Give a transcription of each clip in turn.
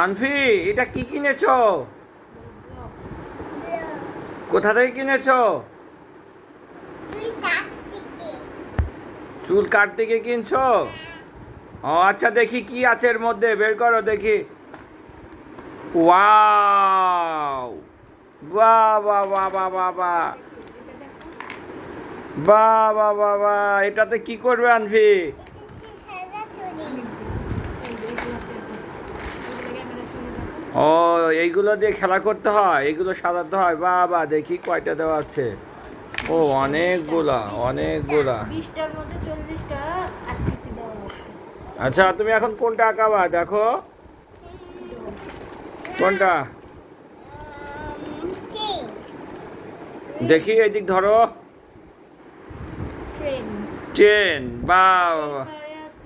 আনফি, এটা কি কিনেছো? কোথা থেকে কিনেছো? চুল কাটতে গিয়ে কিনছো? ও আচ্ছা, দেখি কি আছে এর মধ্যে, বের করো দেখি। ওয়াও, বাহ বাহ বাহ বাহ বাহ বাহ, বাহ বাহ বাহ বাহ, এটাতে কি করবে আনফি? ও, এইগুলো দিয়ে খেলা করতে হয়, এইগুলো সাজাতে হয়। বাহ বাহ, দেখি কয়টা দেওয়া আছে। ও অনেকগুলা, অনেকগুলা। 20টার মধ্যে 40টা আকৃতি দেওয়া আছে। আচ্ছা, তুমি এখন কোনটা আঁকাবা দেখো, কোনটা দেখি, এইদিক ধরো। ট্রেন। ট্রেন, বাহ।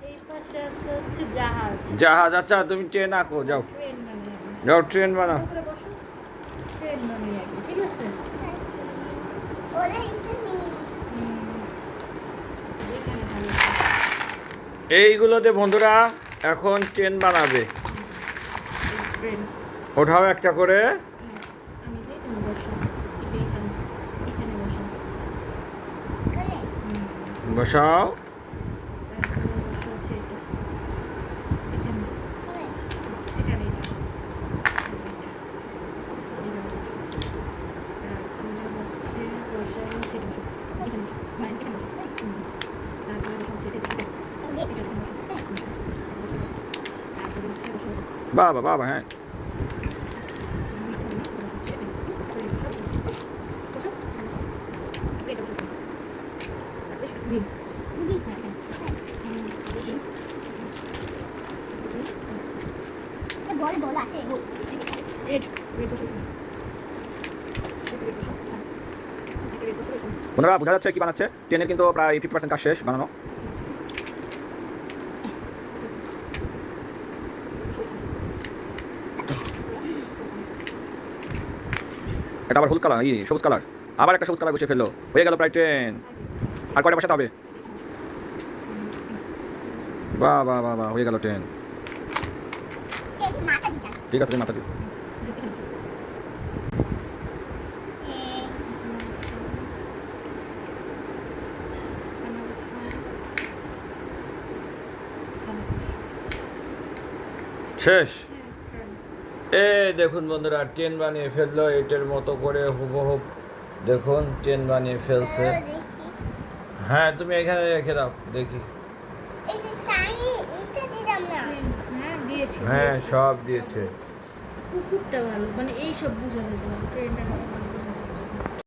এই পাশে আছে হচ্ছে জাহাজ। জাহাজ, আচ্ছা তুমি ট্রেন আঁকো, যাও ট্রেন বানিয়ে যাও, ট্রেন বানাও। উপরে বসো। ট্রেন বানিয়ে আঁকি, ঠিক আছে? এখানে ভালো। এইগুলোতে বন্ধুরা এখন ট্রেন বানাবে। ট্রেন। ওঠাও একটা করে। আমি দিই, তুমি বসো। এটা এখানে, এখানে বসো। বসাও। তারপরে বসো হচ্ছে এটা। এখানে। এখানে এটা। তারপরে হচ্ছে বসো হচ্ছে এটা বসো। এখানে বসো। না, এখানে বসো। তারপরে বসো হচ্ছে এটা। এখানে বসো। তারপরে হচ্ছে বসো। বাবা বাবা, হ্যাঁ। বন্ধুরা বোঝা যাচ্ছে কি বানাচ্ছে। ট্রেনের কিন্তু প্রায় 50% কাজ শেষ বানানো। এটা আবার হলুদ কালার, সবুজ কালার, আবার একটা সবুজ কালার বসে ফেললো। হয়ে গেল প্রায় ট্রেন। আর কয়টা বসাতে হবে? বাহ বাহ বাহ বাহ, হয়ে গেল ট্রেন। ঠিক আছে, মাথা দিও। শেষ। এ দেখুন বন্ধুরা, ট্রেন বানিয়ে ফেললো এটার মতো করে হুবহুব। দেখুন ট্রেন বানিয়ে ফেলছে। হ্যাঁ, তুমি এখানে রেখে দাও দেখি। হ্যাঁ, দিয়েছি। হ্যাঁ, সব দিয়েছে। কুকুরটা ভালো, মানে এইসব বোঝা যেত না, ট্রেনটা